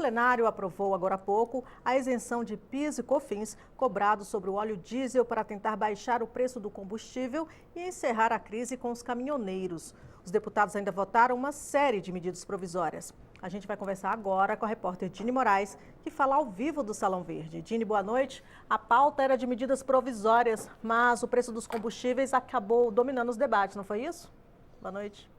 plenário aprovou agora há pouco a isenção de PIS e COFINS cobrados sobre o óleo diesel para tentar baixar o preço do combustível e encerrar a crise com os caminhoneiros. Os deputados ainda votaram uma série de medidas provisórias. A gente vai conversar agora com a repórter Dini Moraes, que fala ao vivo do Salão Verde. Dini, boa noite. A pauta era de medidas provisórias, mas o preço dos combustíveis acabou dominando os debates, não foi isso? Boa noite.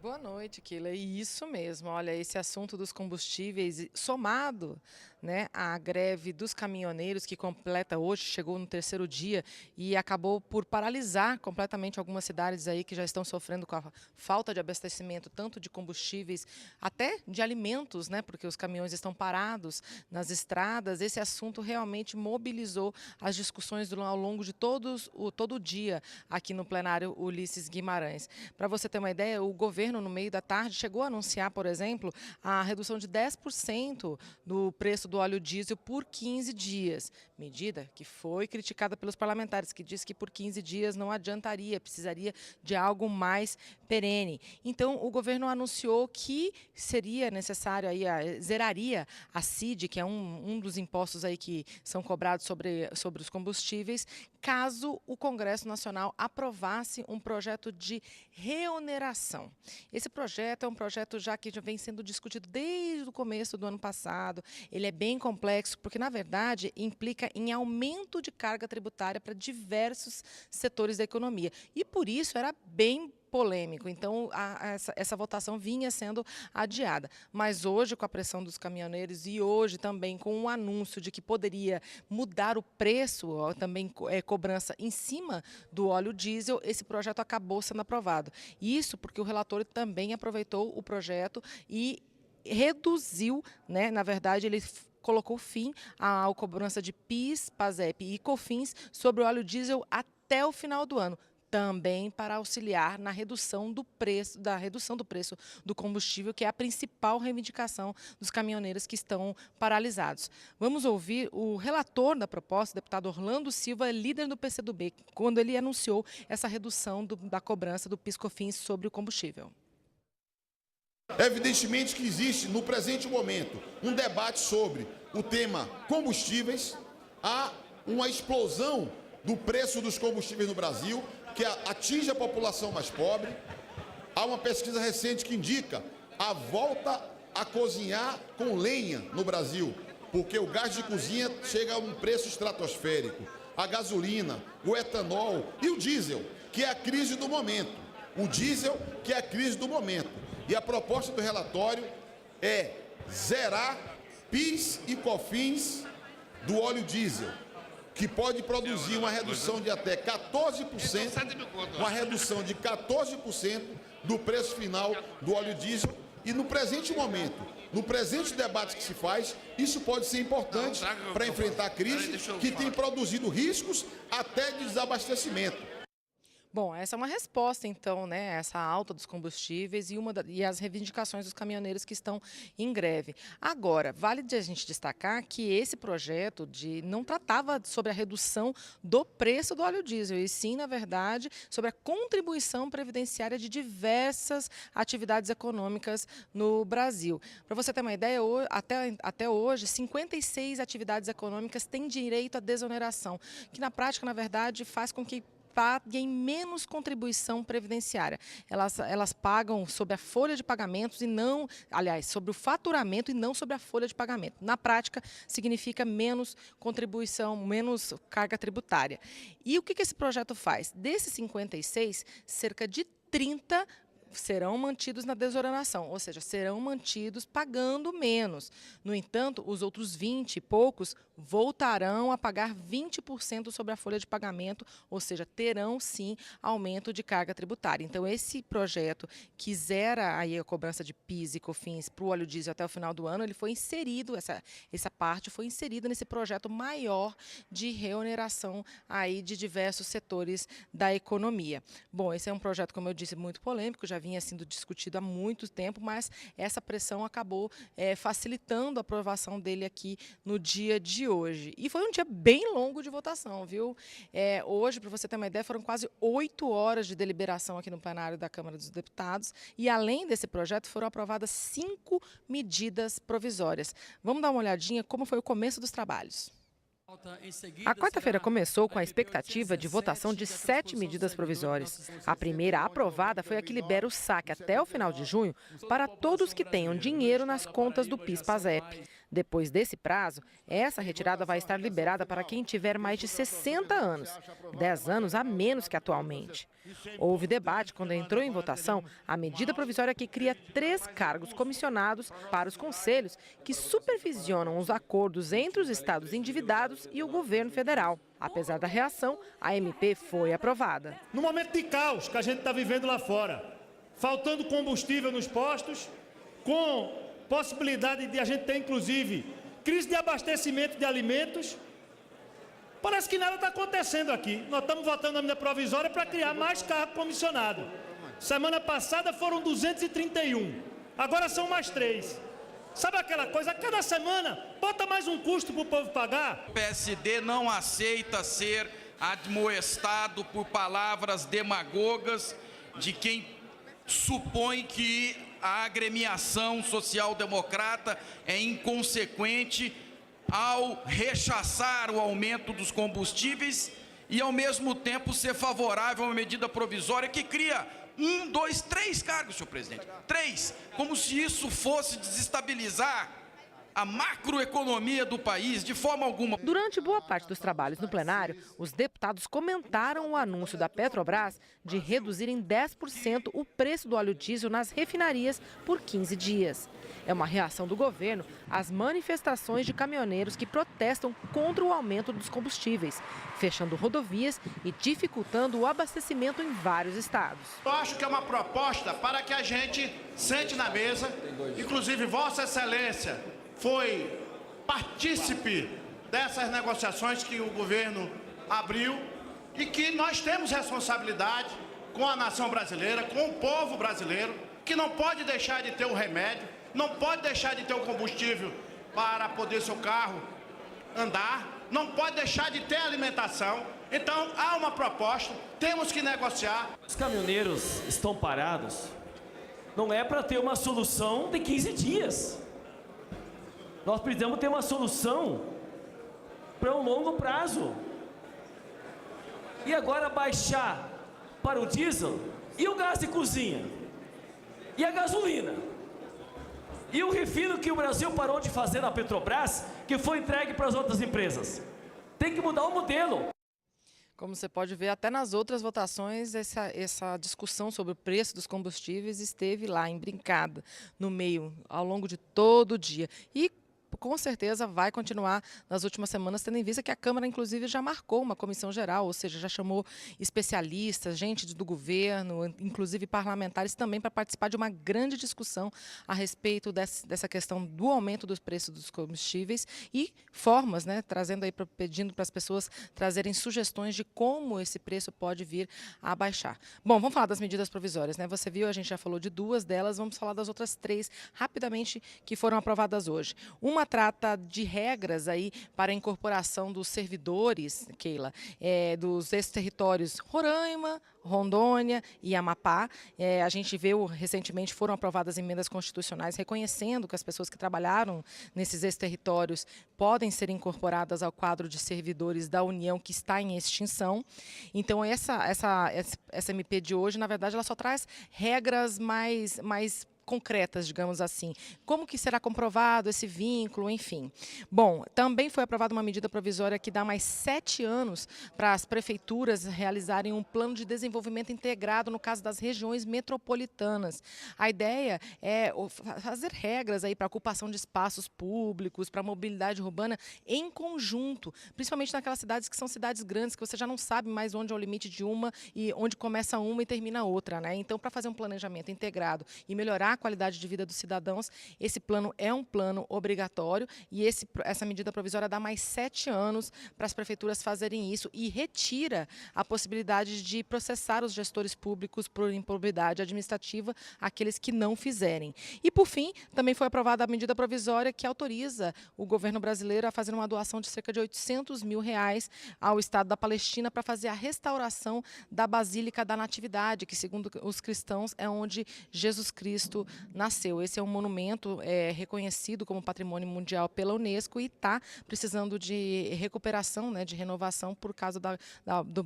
Boa noite, Keila. E isso mesmo, olha, esse assunto dos combustíveis somado, né, à greve dos caminhoneiros que completa hoje, chegou no terceiro dia e acabou por paralisar completamente algumas cidades aí que já estão sofrendo com a falta de abastecimento, tanto de combustíveis, até de alimentos, né, porque os caminhões estão parados nas estradas. Esse assunto realmente mobilizou as discussões ao longo de todo o dia aqui no plenário Ulisses Guimarães. Para você ter uma ideia, o governo no meio da tarde chegou a anunciar, por exemplo, a redução de 10% do preço do óleo diesel por 15 dias. Medida que foi criticada pelos parlamentares, que diz que por 15 dias não adiantaria, precisaria de algo mais perene. Então, o governo anunciou que seria necessário, aí, zeraria a CID, que é um dos impostos aí que são cobrados sobre os combustíveis, caso o Congresso Nacional aprovasse um projeto de reoneração. Esse projeto é um projeto já que já vem sendo discutido desde o começo do ano passado. Ele é bem complexo porque, na verdade, implica em aumento de carga tributária para diversos setores da economia. E, por isso, era bem polêmico. Então, essa votação vinha sendo adiada. Mas hoje, com a pressão dos caminhoneiros e hoje também com o anúncio de que poderia mudar o preço, também cobrança em cima do óleo diesel, esse projeto acabou sendo aprovado. Isso porque o relator também aproveitou o projeto e reduziu, né, na verdade, ele colocou fim à cobrança de PIS, PASEP e COFINS sobre o óleo diesel até o final do ano, também para auxiliar na redução do preço, do combustível, que é a principal reivindicação dos caminhoneiros que estão paralisados. Vamos ouvir o relator da proposta, o deputado Orlando Silva, líder do PCdoB, quando ele anunciou essa redução da cobrança do PIS/COFINS sobre o combustível. Evidentemente que existe, no presente momento, um debate sobre o tema combustíveis. Há uma explosão do preço dos combustíveis no Brasil, que atinge a população mais pobre. Há uma pesquisa recente que indica a volta a cozinhar com lenha no Brasil, porque o gás de cozinha chega a um preço estratosférico. A gasolina, o etanol e o diesel, que é a crise do momento. O diesel, que é a crise do momento. E a proposta do relatório é zerar PIS e COFINS do óleo diesel, que pode produzir uma redução de até 14%, do preço final do óleo diesel. E no presente momento, no presente debate que se faz, isso pode ser importante para enfrentar a crise que tem produzido riscos até de desabastecimento. Bom, essa é uma resposta, então, né, essa alta dos combustíveis e as reivindicações dos caminhoneiros que estão em greve. Agora, vale a gente destacar que esse projeto não tratava sobre a redução do preço do óleo diesel, e sim, na verdade, sobre a contribuição previdenciária de diversas atividades econômicas no Brasil. Para você ter uma ideia, até hoje, 56 atividades econômicas têm direito à desoneração, que na prática, na verdade, faz com que paguem menos contribuição previdenciária. Elas pagam sobre a folha de pagamentos e não, aliás, sobre o faturamento e não sobre a folha de pagamento. Na prática, significa menos contribuição, menos carga tributária. E o que esse projeto faz? Desses 56, cerca de 30 serão mantidos na desoneração, ou seja, serão mantidos pagando menos. No entanto, os outros 20 e poucos voltarão a pagar 20% sobre a folha de pagamento, ou seja, terão sim aumento de carga tributária. Então, esse projeto que zera aí a cobrança de PIS e COFINS para o óleo diesel até o final do ano, ele foi inserido, essa parte foi inserida nesse projeto maior de reoneração aí de diversos setores da economia. Bom, esse é um projeto, como eu disse, muito polêmico, já vinha sendo discutido há muito tempo, mas essa pressão acabou facilitando a aprovação dele aqui no dia de hoje. E foi um dia bem longo de votação, viu? Hoje, para você ter uma ideia, foram quase 8 horas de deliberação aqui no plenário da Câmara dos Deputados e, além desse projeto, foram aprovadas 5 medidas provisórias. Vamos dar uma olhadinha como foi o começo dos trabalhos. A quarta-feira começou com a expectativa de votação de 7 medidas provisórias. A primeira aprovada foi a que libera o saque até o final de junho para todos que tenham dinheiro nas contas do PIS/PASEP. Depois desse prazo, essa retirada vai estar liberada para quem tiver mais de 60 anos, 10 anos a menos que atualmente. Houve debate quando entrou em votação a medida provisória que cria 3 cargos comissionados para os conselhos que supervisionam os acordos entre os estados endividados e o governo federal. Apesar da reação, a MP foi aprovada. No momento de caos que a gente está vivendo lá fora, faltando combustível nos postos, com possibilidade de a gente ter, inclusive, crise de abastecimento de alimentos, parece que nada está acontecendo aqui. Nós estamos votando a medida provisória para criar mais cargo comissionado. Semana passada foram 231, agora são mais 3. Sabe aquela coisa, a cada semana bota mais um custo para o povo pagar? O PSD não aceita ser admoestado por palavras demagogas de quem supõe que a agremiação social-democrata é inconsequente ao rechaçar o aumento dos combustíveis e, ao mesmo tempo, ser favorável a uma medida provisória que cria 1, 2, 3 cargos, senhor presidente. 3, como se isso fosse desestabilizar a macroeconomia do país de forma alguma. Durante boa parte dos trabalhos no plenário, os deputados comentaram o anúncio da Petrobras de reduzir em 10% o preço do óleo diesel nas refinarias por 15 dias. É uma reação do governo às manifestações de caminhoneiros que protestam contra o aumento dos combustíveis, fechando rodovias e dificultando o abastecimento em vários estados. Eu acho que é uma proposta para que a gente sente na mesa, inclusive Vossa Excelência foi partícipe dessas negociações que o governo abriu e que nós temos responsabilidade com a nação brasileira, com o povo brasileiro, que não pode deixar de ter o remédio, não pode deixar de ter o combustível para poder seu carro andar, não pode deixar de ter alimentação. Então, há uma proposta, temos que negociar. Os caminhoneiros estão parados, não é para ter uma solução de 15 dias. Nós precisamos ter uma solução para um longo prazo. E agora baixar para o diesel e o gás de cozinha e a gasolina. E o refino que o Brasil parou de fazer na Petrobras, que foi entregue para as outras empresas. Tem que mudar o modelo. Como você pode ver, até nas outras votações, essa discussão sobre o preço dos combustíveis esteve lá, embrincada, no meio, ao longo de todo o dia. E com certeza vai continuar nas últimas semanas, tendo em vista que a Câmara, inclusive, já marcou uma comissão geral, ou seja, já chamou especialistas, gente do governo, inclusive parlamentares também, para participar de uma grande discussão a respeito dessa questão do aumento dos preços dos combustíveis e formas, né, pedindo para as pessoas trazerem sugestões de como esse preço pode vir a baixar. Bom, vamos falar das medidas provisórias, né? Você viu, a gente já falou de 2 delas, vamos falar das outras 3 rapidamente que foram aprovadas hoje. Uma trata de regras aí para a incorporação dos servidores, Keila, dos ex-territórios Roraima, Rondônia e Amapá. A gente viu recentemente foram aprovadas emendas constitucionais reconhecendo que as pessoas que trabalharam nesses ex-territórios podem ser incorporadas ao quadro de servidores da União que está em extinção. Então essa MP de hoje, na verdade, ela só traz regras mais concretas, digamos assim. Como que será comprovado esse vínculo, enfim. Bom, também foi aprovada uma medida provisória que dá mais 7 anos para as prefeituras realizarem um plano de desenvolvimento integrado no caso das regiões metropolitanas. A ideia é fazer regras aí para ocupação de espaços públicos, para mobilidade urbana em conjunto, principalmente naquelas cidades que são cidades grandes, que você já não sabe mais onde é o limite de uma e onde começa uma e termina a outra, né? Então, para fazer um planejamento integrado e melhorar a qualidade de vida dos cidadãos. Esse plano é um plano obrigatório e essa medida provisória dá mais 7 anos para as prefeituras fazerem isso e retira a possibilidade de processar os gestores públicos por improbidade administrativa, aqueles que não fizerem. E, por fim, também foi aprovada a medida provisória que autoriza o governo brasileiro a fazer uma doação de cerca de R$800 mil ao Estado da Palestina para fazer a restauração da Basílica da Natividade, que, segundo os cristãos, é onde Jesus Cristo nasceu. Esse é um monumento reconhecido como patrimônio mundial pela Unesco e está precisando de recuperação, né, de renovação por causa do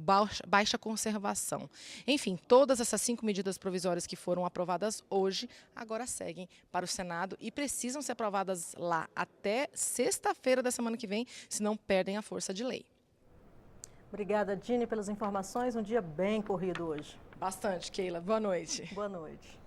baixa conservação. Enfim, todas essas 5 medidas provisórias que foram aprovadas hoje, agora seguem para o Senado e precisam ser aprovadas lá até sexta-feira da semana que vem, senão perdem a força de lei. Obrigada, Dini, pelas informações. Um dia bem corrido hoje. Bastante, Keila. Boa noite. Boa noite.